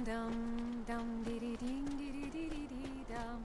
dum dum dee dee ding dee dee dee dee dee dum.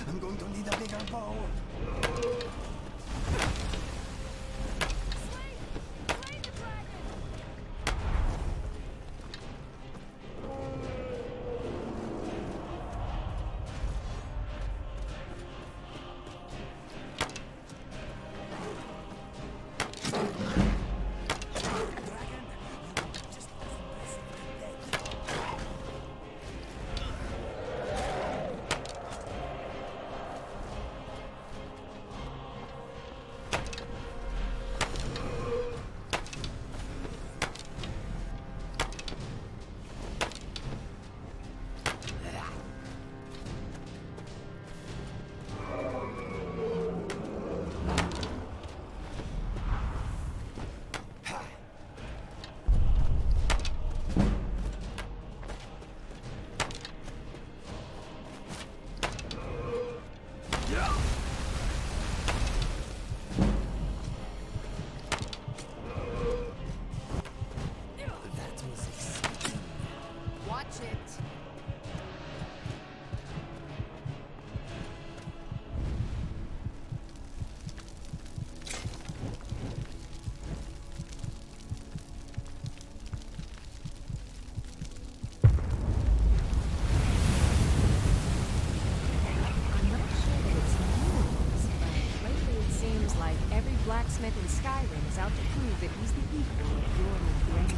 I'm going to need a bigger bow. Blacksmith in Skyrim is out to prove that he's the equal of your brain.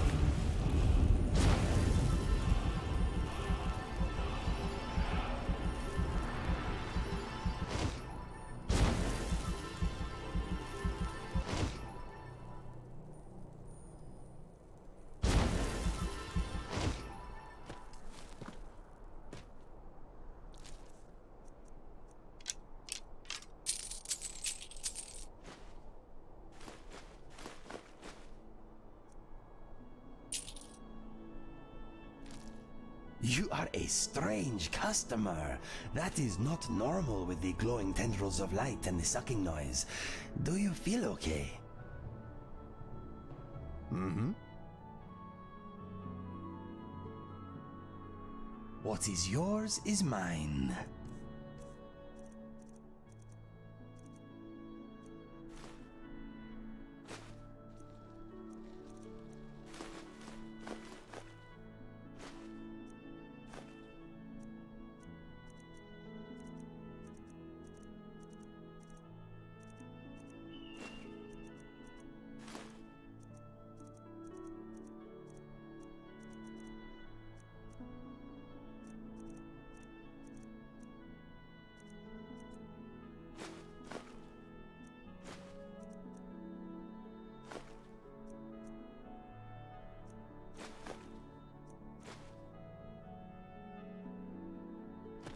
You are a strange customer. That is not normal with the glowing tendrils of light and the sucking noise. Do you feel okay? Mm-hmm. What is yours is mine.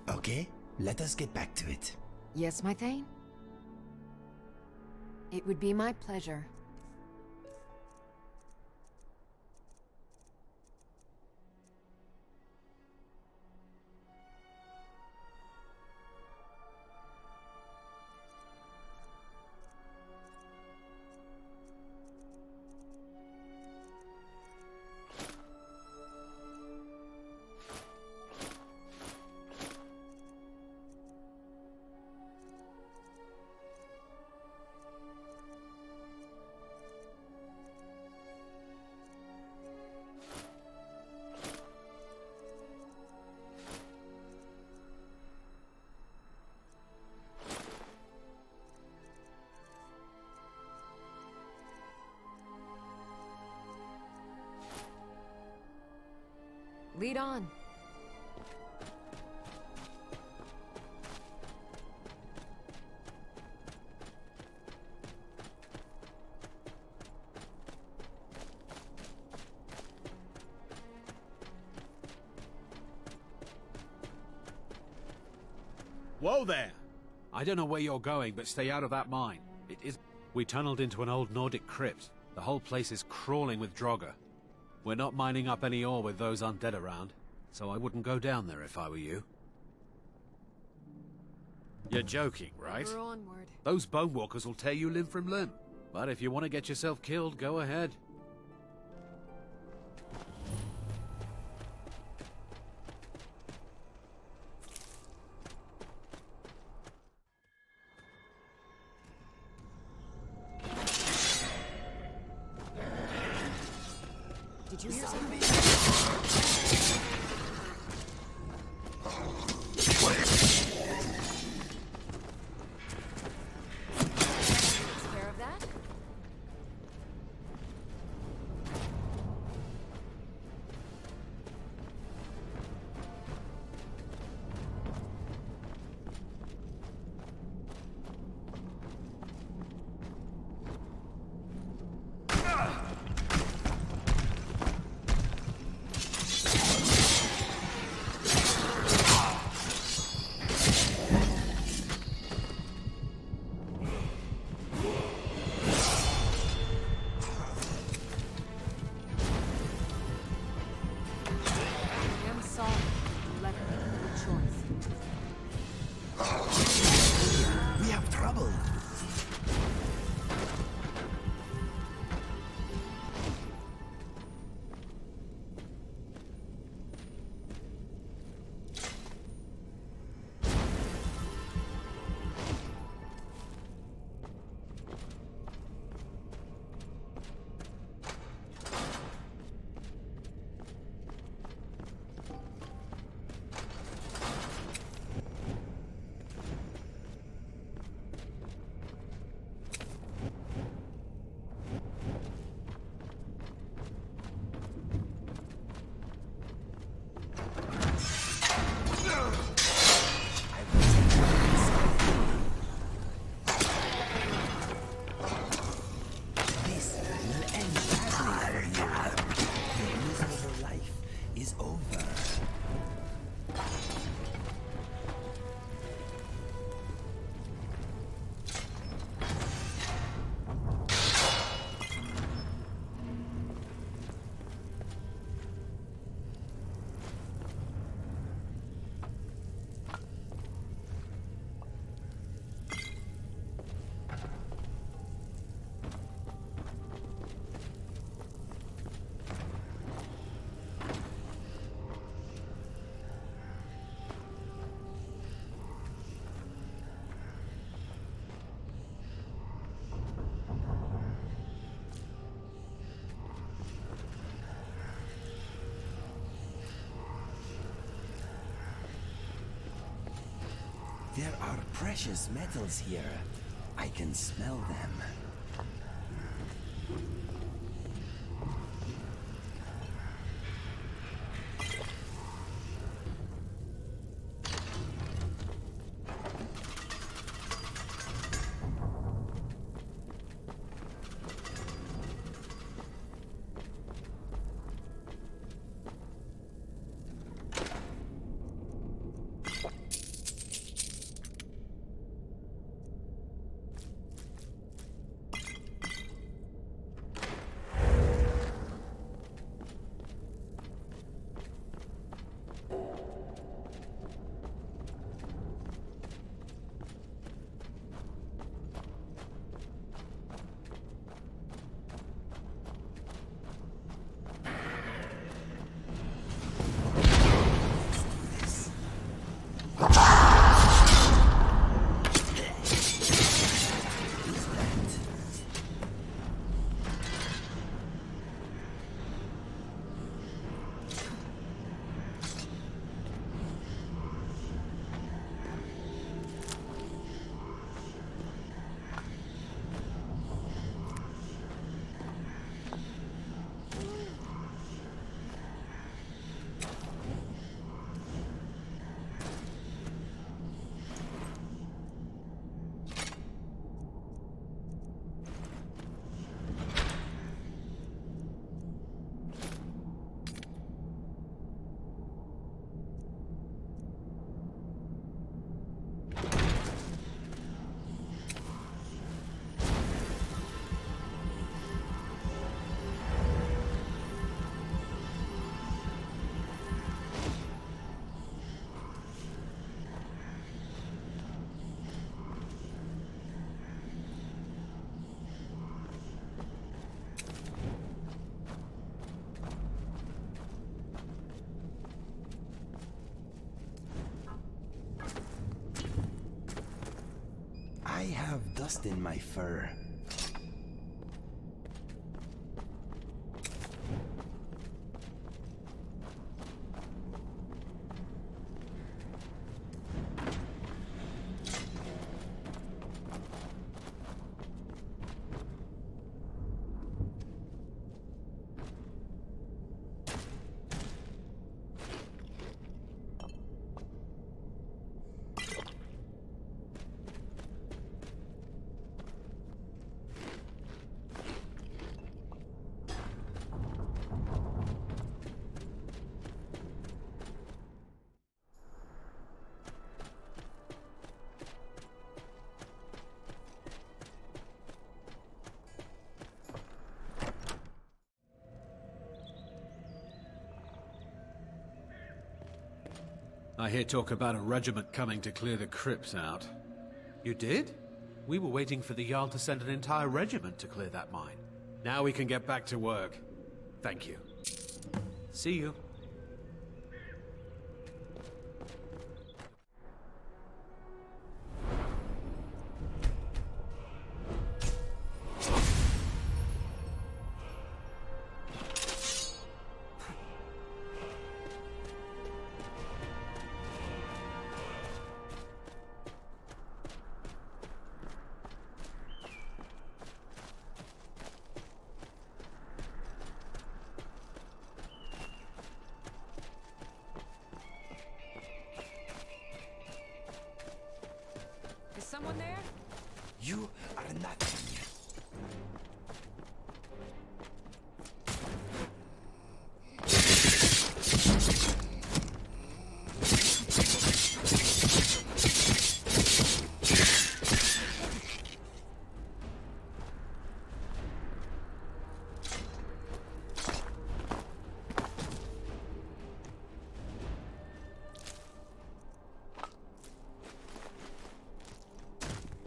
Okay, let us get back to it. Yes, my Thane? It would be my pleasure. Lead on. Whoa there! I don't know where you're going, but stay out of that mine. It is... We tunneled into an old Nordic crypt. The whole place is crawling with Draugr. We're not mining up any ore with those undead around, so I wouldn't go down there if I were you. You're joking, right? We're onward. Those bone walkers will tear you limb from limb. But if you want to get yourself killed, go ahead. Did you hear something? Takes care of that? I'm sorry. You left me no choice. We have trouble. This will end badly for you. Your miserable life is over. There are precious metals here. I can smell them. dust in my fur. I hear talk about a regiment coming to clear the crypts out. You did? We were waiting for the Jarl to send an entire regiment to clear that mine. Now we can get back to work. Thank you. See you. Is someone there? You are nothing.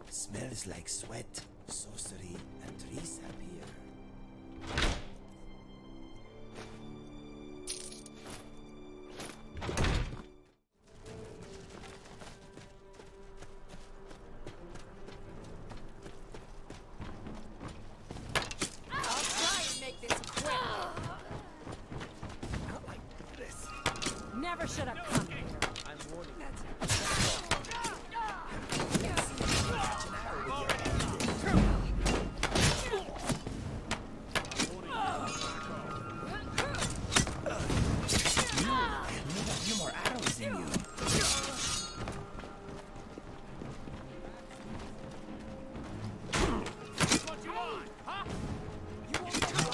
Smells like sweat, sorcery, and trees up here. I'll try and make this quick. Not like this. Never should have come here. I'm warning you. More arrows in you. What you want, huh? You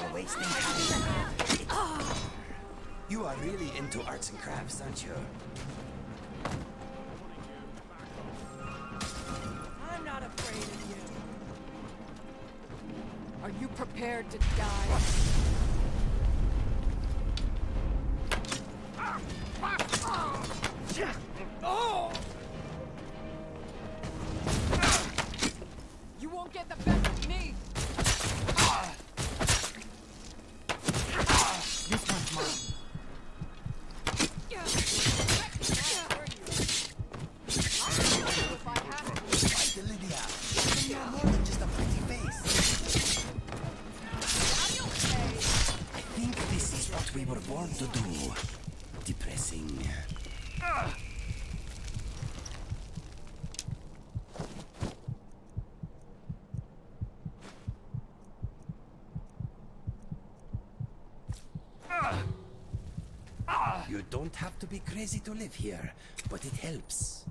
are wasting time. You are really into arts and crafts, aren't you? I'm not afraid of you. Are you prepared to die? You won't get the best of me. This one's mine. If I have to. Fight, Lydia. You're more than just a pretty face. I think this is what we were born to do. Depressing. You don't have to be crazy to live here, but it helps.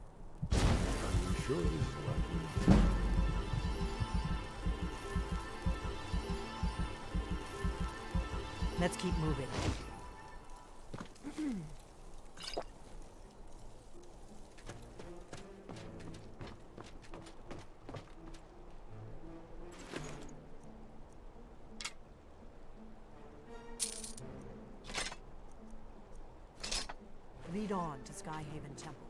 Let's keep moving. Lead on to Skyhaven Temple.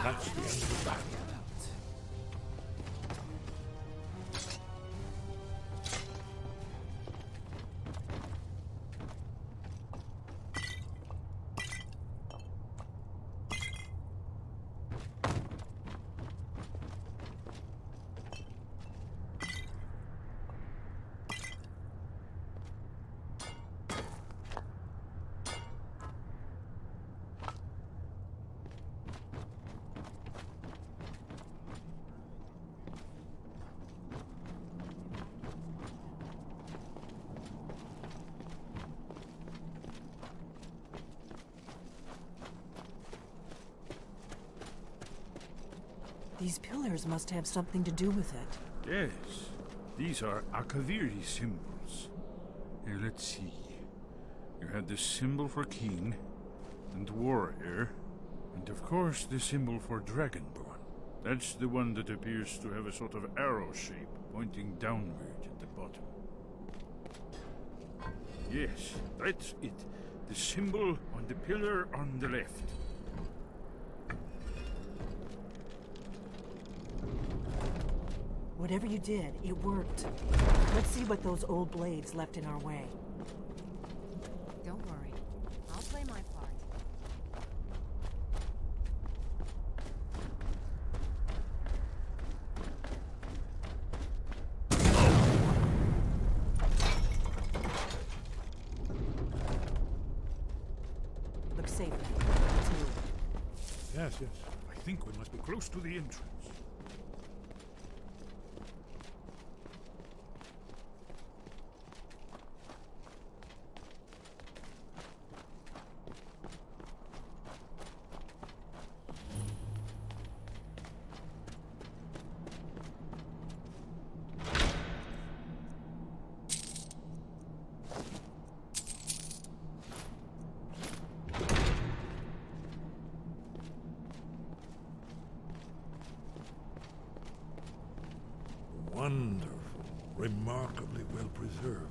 That's the end of the battle. These pillars must have something to do with it. Yes, these are Akaviri symbols. Here, let's see. You had the symbol for king, and warrior, and of course the symbol for dragonborn. That's the one that appears to have a sort of arrow shape pointing downward at the bottom. Yes, that's it. The symbol on the pillar on the left. Whatever you did, it worked. Let's see what those old blades left in our way. Don't worry. I'll play my part. Looks safe. Let's move. Yes, yes. I think we must be close to the entrance. Wonderful. Remarkably well preserved.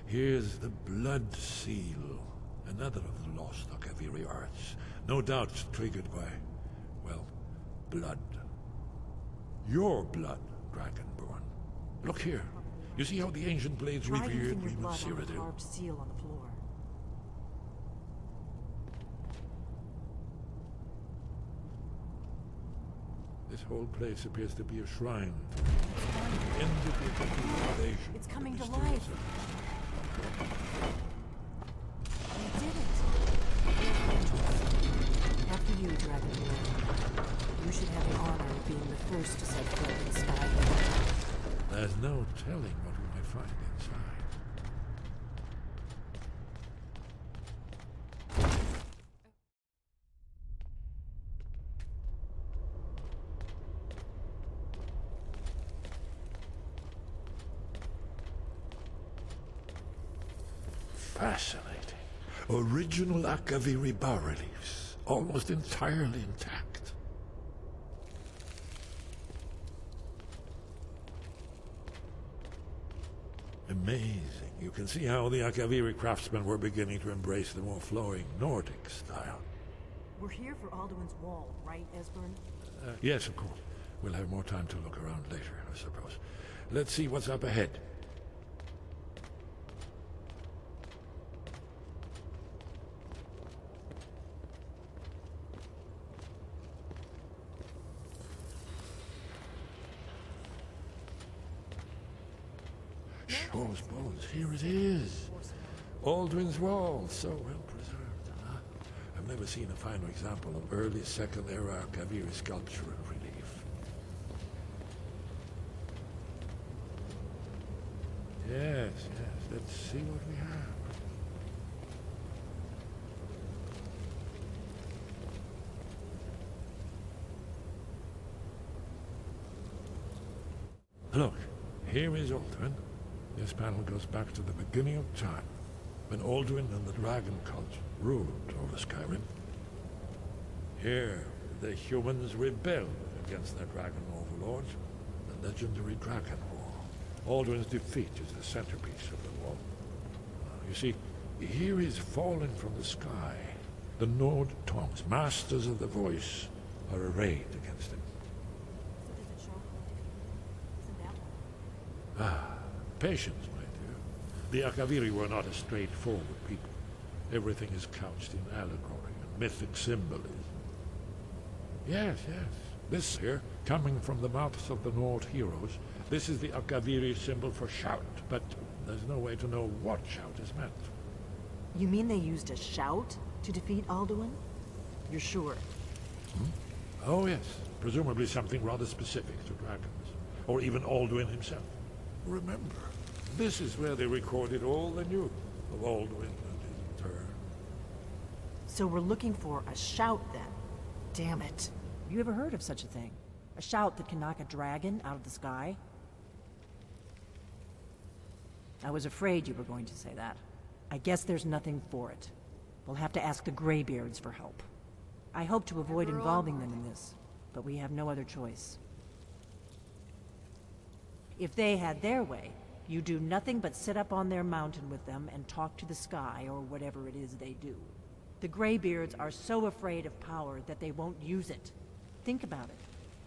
Here's the blood seal. Another of the lost Akaviri arts. No doubt triggered by, well, blood. Your blood, Dragonborn. Look here. You see how the ancient blades Try revered using me your with blood on the Cyrodiil? carved seal on the floor. This whole place appears to be a shrine. Ended with the invasion. It's coming The to mysterious life. We did it! After you, Dragonborn. You should have the honor of being the first to set foot in Skyrim. There's no telling what we might find inside. Fascinating. Original Akaviri bas-reliefs, almost entirely intact. Amazing. You can see how the Akaviri craftsmen were beginning to embrace the more flowing Nordic style. We're here for Alduin's Wall, right, Esbern? Yes, of course. We'll have more time to look around later, I suppose. Let's see what's up ahead. Shaw's bones, here it is. Alduin's Wall, so well preserved. Huh? I've never seen a finer example of early Second Era Akaviri sculpture and relief. Yes, yes, let's see what we have. Look, here is Alduin. This panel goes back to the beginning of time, when Alduin and the Dragon Cult ruled over Skyrim. Here, the humans rebelled against their dragon overlords, the legendary Dragon War. Alduin's defeat is the centerpiece of the war. You see, here he's fallen from the sky. The Nord tongues, masters of the voice, are arrayed against him. So there's a sharp way. Isn't that one? Patience, my dear. The Akaviri were not a straightforward people. Everything is couched in allegory and mythic symbolism. Yes, yes. This here, coming from the mouths of the Nord heroes, this is the Akaviri symbol for shout, but there's no way to know what shout is meant. You mean they used a shout to defeat Alduin? You're sure? Oh yes, presumably something rather specific to dragons, or even Alduin himself. Remember, this is where they recorded all they knew of Alduin and his return. So we're looking for a shout then. Damn it. You ever heard of such a thing? A shout that can knock a dragon out of the sky? I was afraid you were going to say that. I guess there's nothing for it. We'll have to ask the Greybeards for help. I hope to avoid involving them in this, but we have no other choice. If they had their way, you do nothing but sit up on their mountain with them and talk to the sky or whatever it is they do. The Greybeards are so afraid of power that they won't use it. Think about it.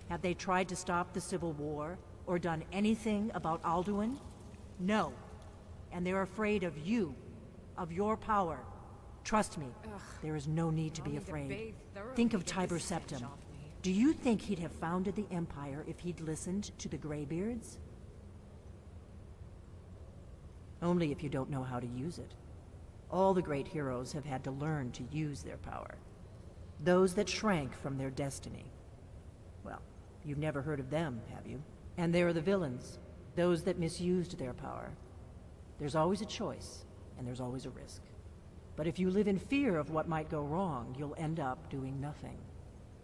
Have they tried to stop the Civil War or done anything about Alduin? No. And they're afraid of you, of your power. Trust me, there is no need to be afraid. Think of Tiber Septim. Do you think he'd have founded the Empire if he'd listened to the Greybeards? Only if you don't know how to use it. All the great heroes have had to learn to use their power. Those that shrank from their destiny. Well, you've never heard of them, have you? And there are the villains, those that misused their power. There's always a choice, and there's always a risk. But if you live in fear of what might go wrong, you'll end up doing nothing.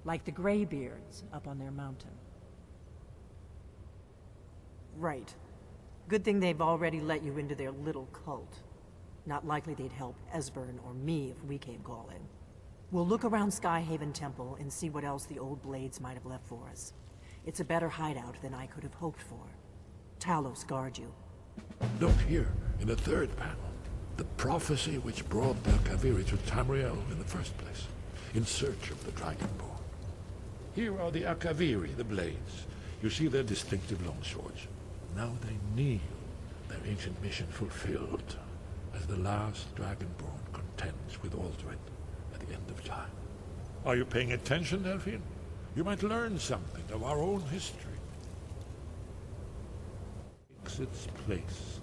Like the Greybeards up on their mountain. Right. Good thing they've already let you into their little cult. Not likely they'd help Esbern or me if we came calling. We'll look around Skyhaven Temple and see what else the old blades might have left for us. It's a better hideout than I could have hoped for. Talos guard you. Look here, in the third panel. The prophecy which brought the Akaviri to Tamriel in the first place, in search of the Dragonborn. Here are the Akaviri, the blades. You see their distinctive longswords. Now they kneel, their ancient mission fulfilled, as the last Dragonborn contends with Alduin at the end of time. Are you paying attention, Delphine? You might learn something of our own history. Takes its place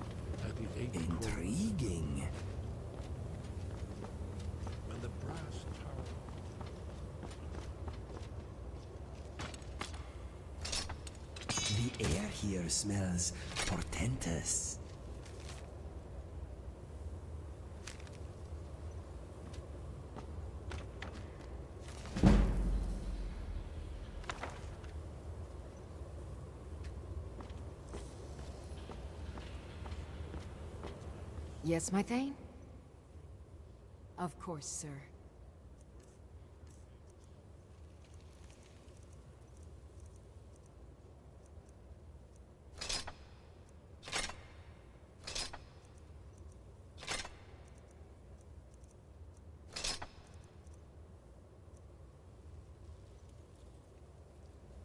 at the eighth Intriguing. and the brass tower. The air here smells portentous. Yes, my Thane? Of course, sir.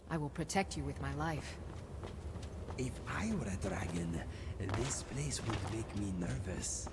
I will protect you with my life. If I were a dragon, this place would make me nervous.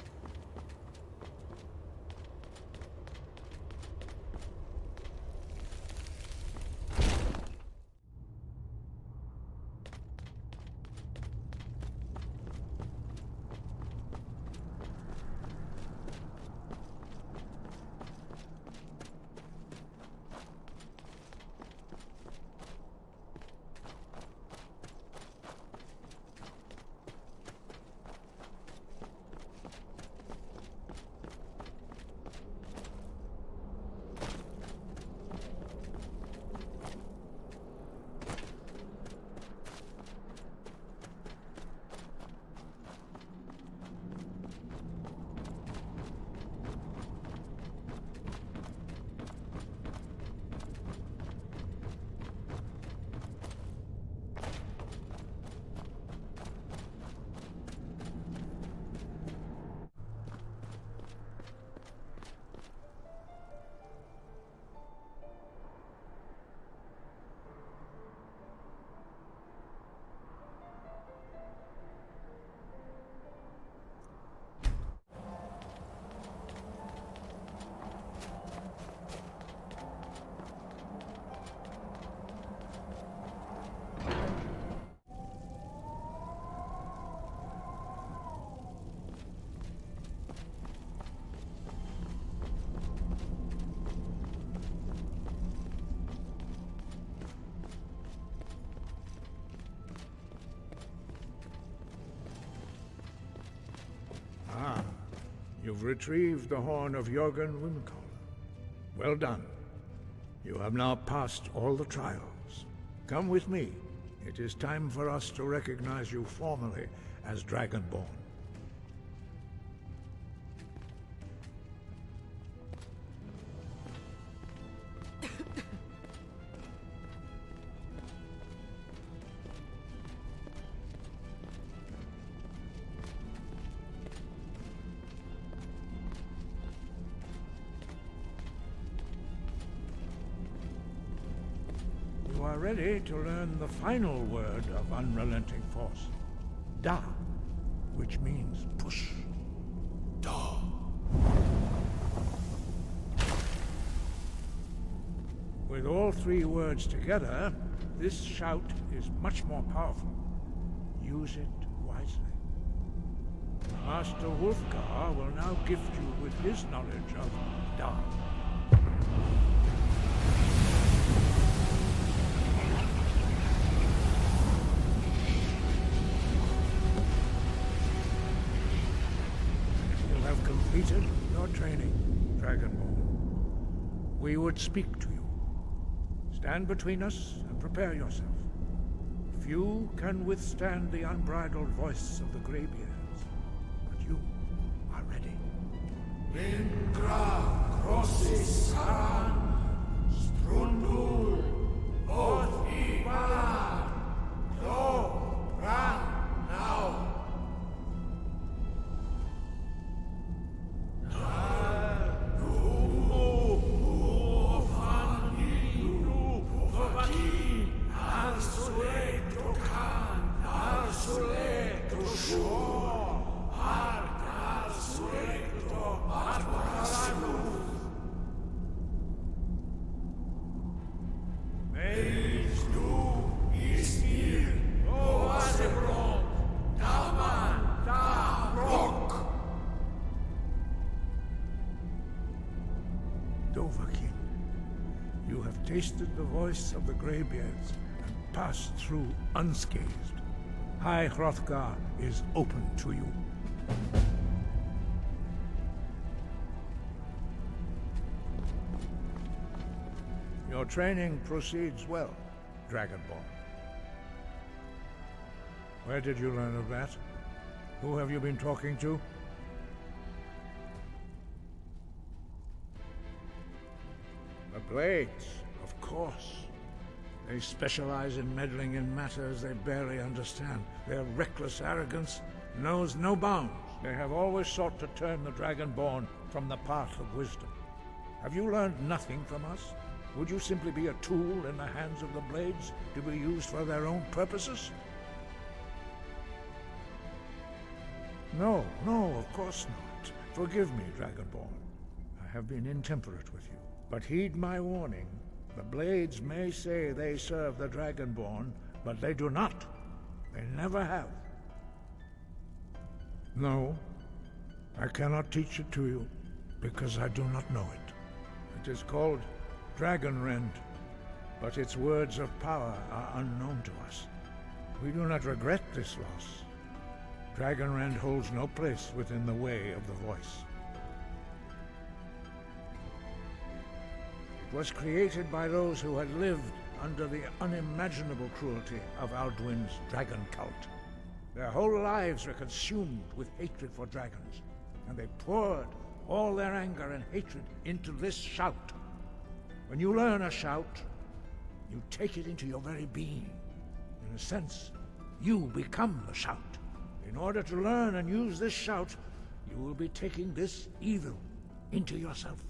You've retrieved the horn of Jorgen Wimkoll. Well done. You have now passed all the trials. Come with me. It is time for us to recognize you formally as Dragonborn. You are ready to learn the final word of unrelenting force. Da, which means push. Da. With all three words together, this shout is much more powerful. Use it wisely. Master Wolfgar will now gift you with his knowledge of Da. Completed your training, Dragonborn. We would speak to you. Stand between us and prepare yourself. Few can withstand the unbridled voice of the Greybeards, but you are ready. Vingra crossis saran, strundul, od ibala, do, ran, now. Dovahkiin, you have tasted the voice of the Greybeards and passed through unscathed. High Hrothgar is open to you. Your training proceeds well, Dragonborn. Where did you learn of that? Who have you been talking to? The Blades, of course. They specialize in meddling in matters they barely understand. Their reckless arrogance knows no bounds. They have always sought to turn the Dragonborn from the path of wisdom. Have you learned nothing from us? Would you simply be a tool in the hands of the Blades to be used for their own purposes? No, of course not. Forgive me, Dragonborn. I have been intemperate with you. But heed my warning. The Blades may say they serve the Dragonborn, but they do not. They never have. No, I cannot teach it to you, because I do not know it. It is called Dragonrend, but its words of power are unknown to us. We do not regret this loss. Dragonrend holds no place within the way of the voice. It was created by those who had lived under the unimaginable cruelty of Alduin's dragon cult. Their whole lives were consumed with hatred for dragons, and they poured all their anger and hatred into this shout. When you learn a shout, you take it into your very being. In a sense, you become the shout. In order to learn and use this shout, you will be taking this evil into yourself.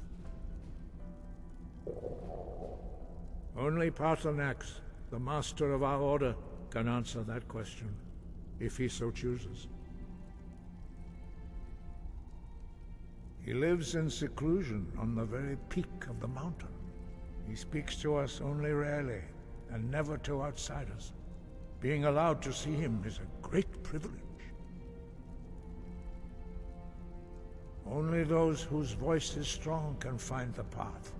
Only Paarthurnax, the master of our order, can answer that question, if he so chooses. He lives in seclusion on the very peak of the mountain. He speaks to us only rarely, and never to outsiders. Being allowed to see him is a great privilege. Only those whose voice is strong can find the path.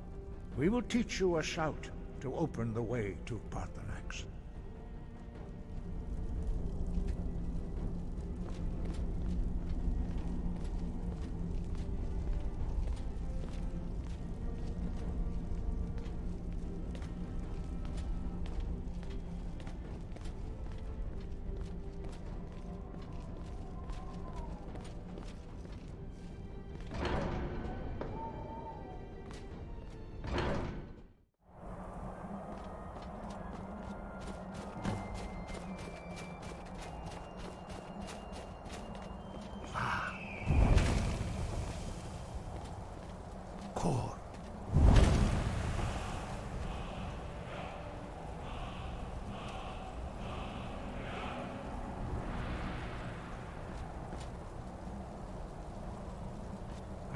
We will teach you a shout to open the way to Paarthurnax.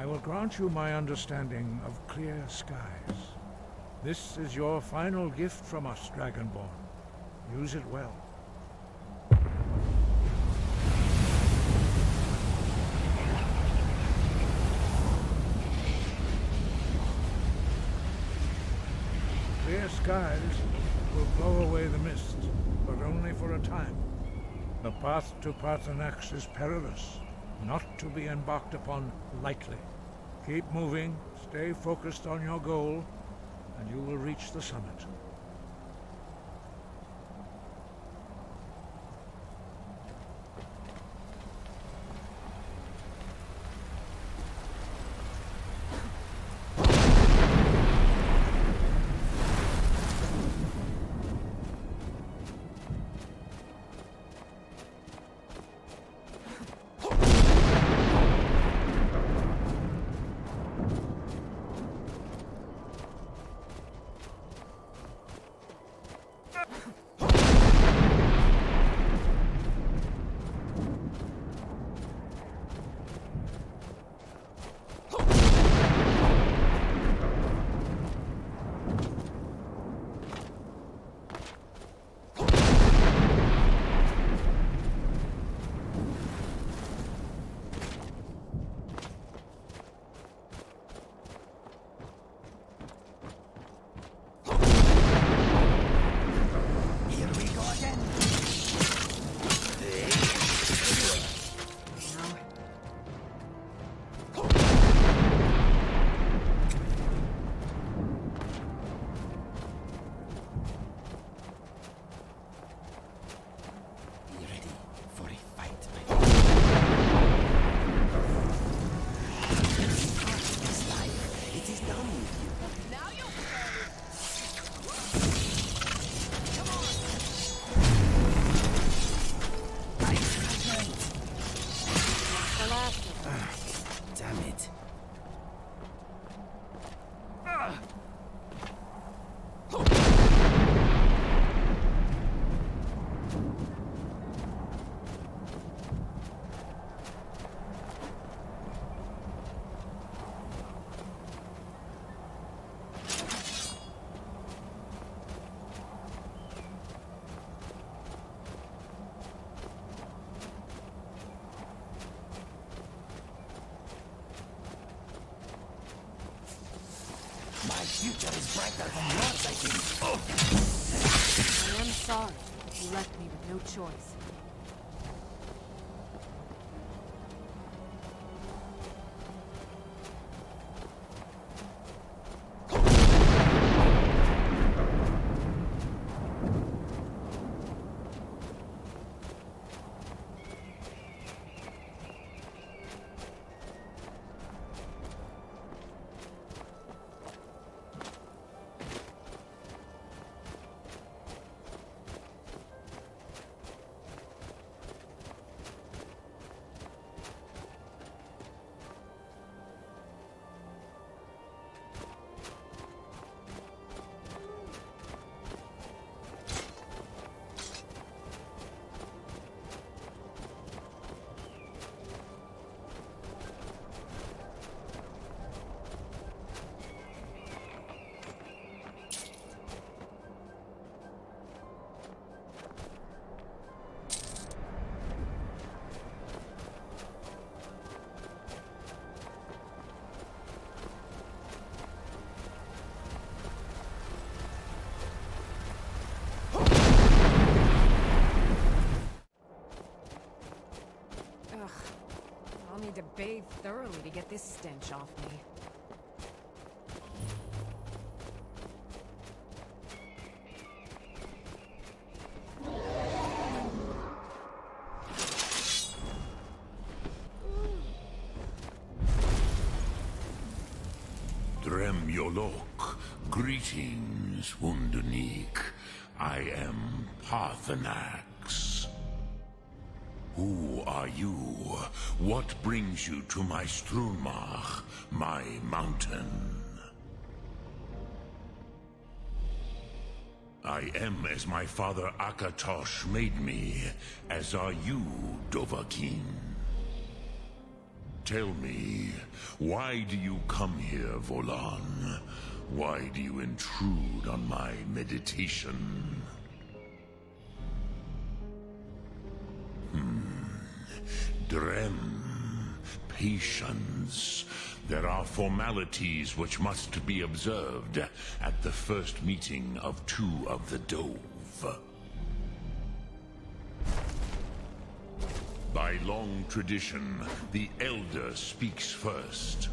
I will grant you my understanding of clear skies. This is your final gift from us, Dragonborn. Use it well. Clear skies will blow away the mist, but only for a time. The path to Paarthurnax is perilous, not to be embarked upon lightly. Keep moving, stay focused on your goal, and you will reach the summit. My future is brighter than yours, I think. Oh. I am sorry. You left me with no choice. I'll need to bathe thoroughly to get this stench off me. Dremyolok, greetings, Wunderneek. I am Paarthurnax. Who are you? What brings you to my Strunmach, my mountain? I am as my father Akatosh made me, as are you, Dovahkiin. Tell me, why do you come here, Volan? Why do you intrude on my meditation? Drem. Patience. There are formalities which must be observed at the first meeting of two of the Dove. By long tradition, the Elder speaks first.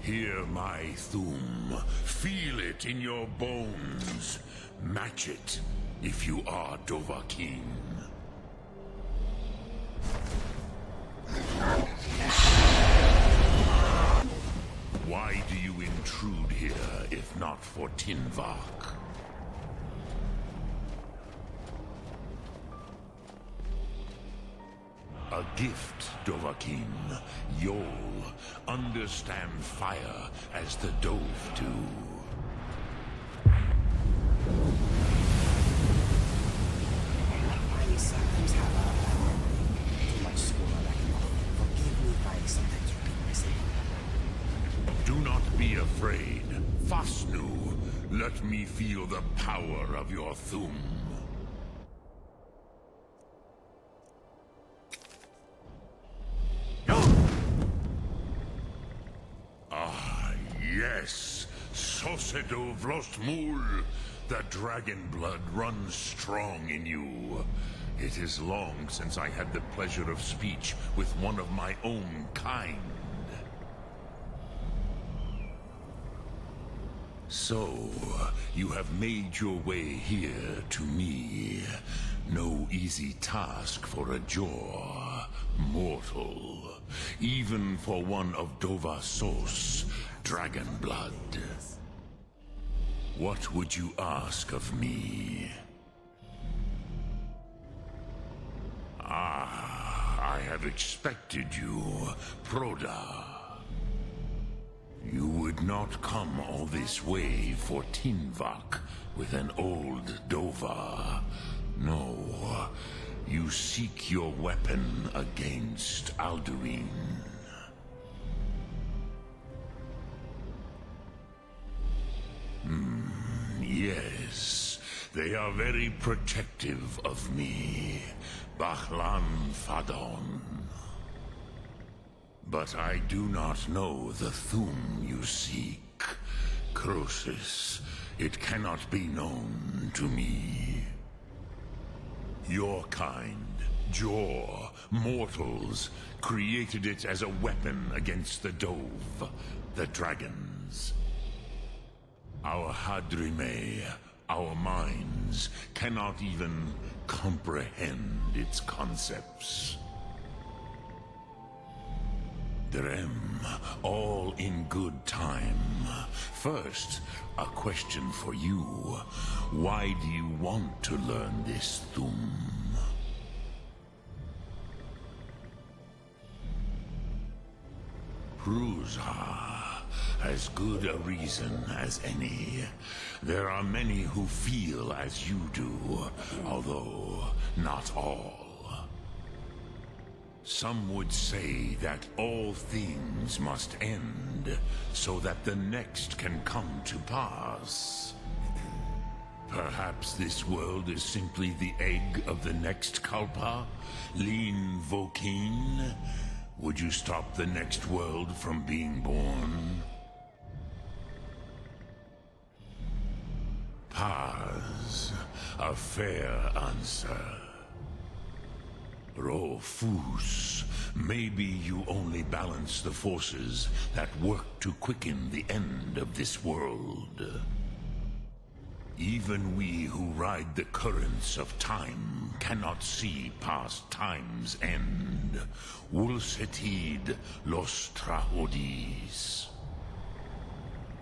Hear my Thum. Feel it in your bones. Match it if you are Dovahkiin. Why do you intrude here, if not for Tinvak? A gift, Dovahkiin. You'll understand fire as the Dove do. I sometimes have too much school I know. Forgive me if I sometimes repeat myself. Do not be afraid. Fasnu, let me feel the power of your Thum. Yes, Sosedo Vlostmul. The dragon blood runs strong in you. It is long since I had the pleasure of speech with one of my own kind. So, you have made your way here to me. No easy task for a Jor, mortal. Even for one of Dovasos, dragon blood. What would you ask of me? I have expected you, Proda. You would not come all this way for Tinvak with an old Dova. No, you seek your weapon against Alduin. Yes, they are very protective of me, Bahlan Fadon. But I do not know the Thum you seek. Croesus, it cannot be known to me. Your kind, Jor, mortals, created it as a weapon against the Dove, the dragons. Our Hadrime, our minds, cannot even comprehend its concepts. Drem, all in good time. First, a question for you. Why do you want to learn this Thum? Pruzha. As good a reason as any. There are many who feel as you do, although not all. Some would say that all things must end, so that the next can come to pass. Perhaps this world is simply the egg of the next Kalpa? Lean Vokin? Would you stop the next world from being born? Paz, a fair answer. Rofus, maybe you only balance the forces that work to quicken the end of this world. Even we who ride the currents of time cannot see past time's end. Wulsetid los trahodis.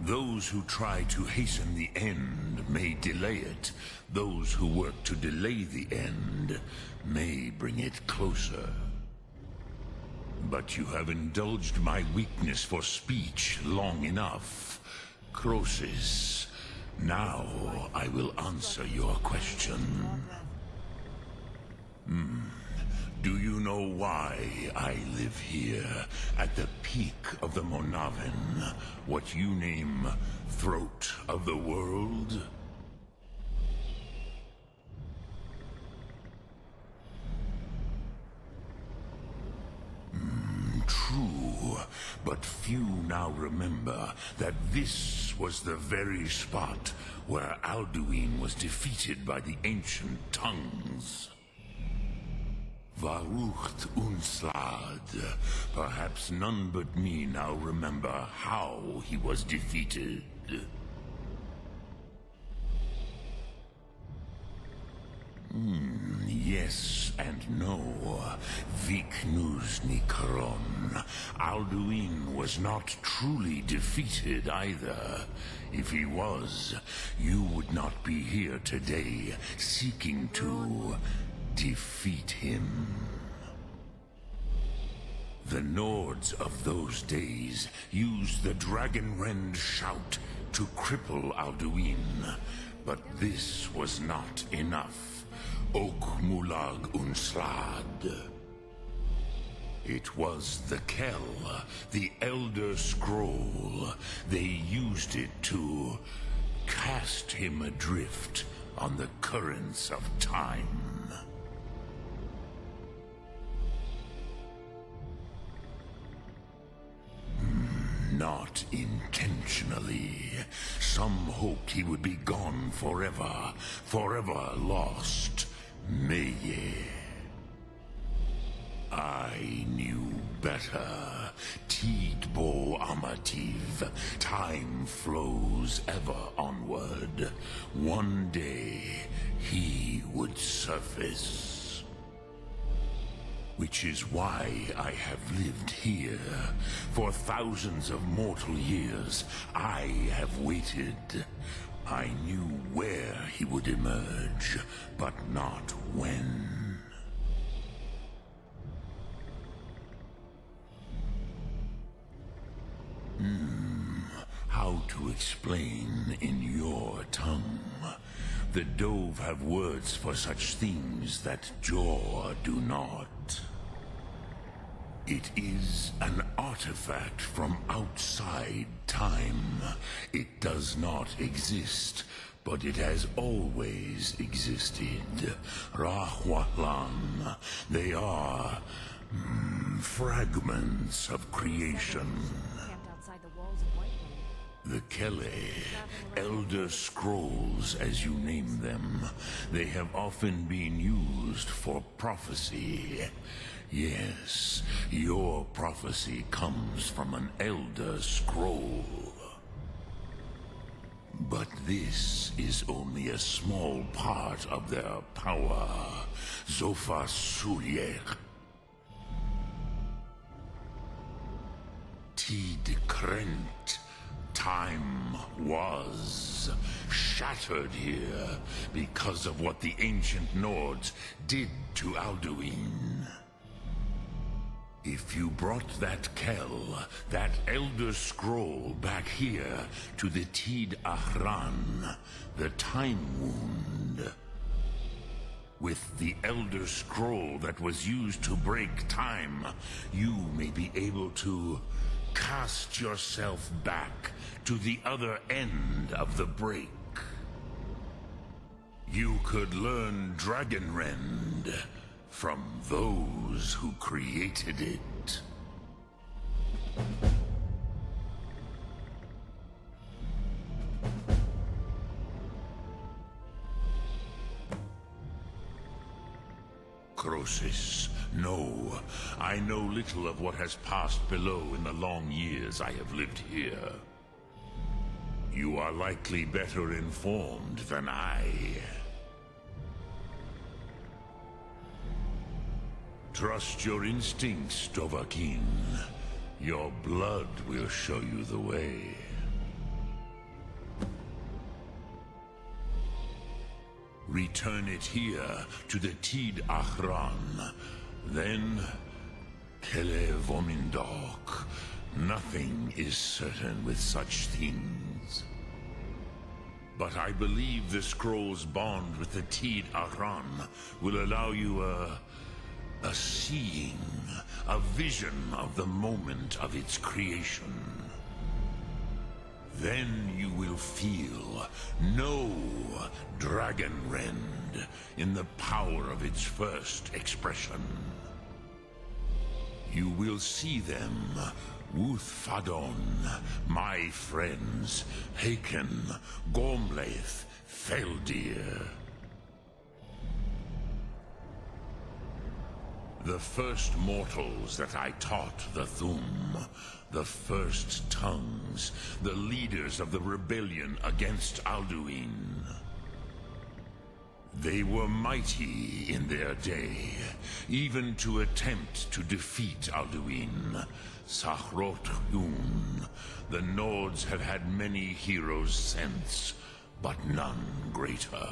Those who try to hasten the end may delay it. Those who work to delay the end may bring it closer. But you have indulged my weakness for speech long enough. Croesus, now I will answer your question. Do you know why I live here, at the peak of the Monavin, what you name Throat of the World? True, but few now remember that this was the very spot where Alduin was defeated by the ancient tongues. Varucht Unslad. Perhaps none but me now remember how he was defeated. Yes and no. Viknusnikron. Alduin was not truly defeated either. If he was, you would not be here today seeking to defeat him. The Nords of those days used the Dragonrend shout to cripple Alduin, but this was not enough. Ok Mulag Unslad. It was the Kell, the Elder Scroll. They used it to cast him adrift on the currents of time. Not intentionally. Some hoped he would be gone forever, forever lost. Meye. I knew better. Tidbo Amativ. Time flows ever onward. One day, he would surface. Which is why I have lived here. For thousands of mortal years, I have waited. I knew where he would emerge, but not when. How to explain in your tongue? The Dove have words for such things that Jor do not. It is an artifact from outside time. It does not exist, but it has always existed. Rahwalan. They are fragments of creation. Camped outside the walls of Whiterun. The Kele, Elder Scrolls as you name them, they have often been used for prophecy. Yes, your prophecy comes from an Elder Scroll. But this is only a small part of their power. Zofa Sulier. Tid Krent. Time was shattered here because of what the ancient Nords did to Alduin. If you brought that Kell, that Elder Scroll back here to the Tid Ahran, the Time Wound, with the Elder Scroll that was used to break time, you may be able to cast yourself back to the other end of the break. You could learn Dragonrend from those who created it. Crosis, no. I know little of what has passed below in the long years I have lived here. You are likely better informed than I. Trust your instincts, Dovahkiin. Your blood will show you the way. Return it here to the Tid Ahran. Then, Kele Vomindok. Nothing is certain with such things. But I believe the scroll's bond with the Tid Ahran will allow you a seeing, a vision of the moment of its creation. Then you will feel, know Dragonrend in the power of its first expression. You will see them, Wuthfadon, my friends, Haken, Gormlaith, Feldir. The first mortals that I taught the Thum, the first tongues, the leaders of the rebellion against Alduin. They were mighty in their day, even to attempt to defeat Alduin. Sahrot Yun, the Nords have had many heroes since, but none greater.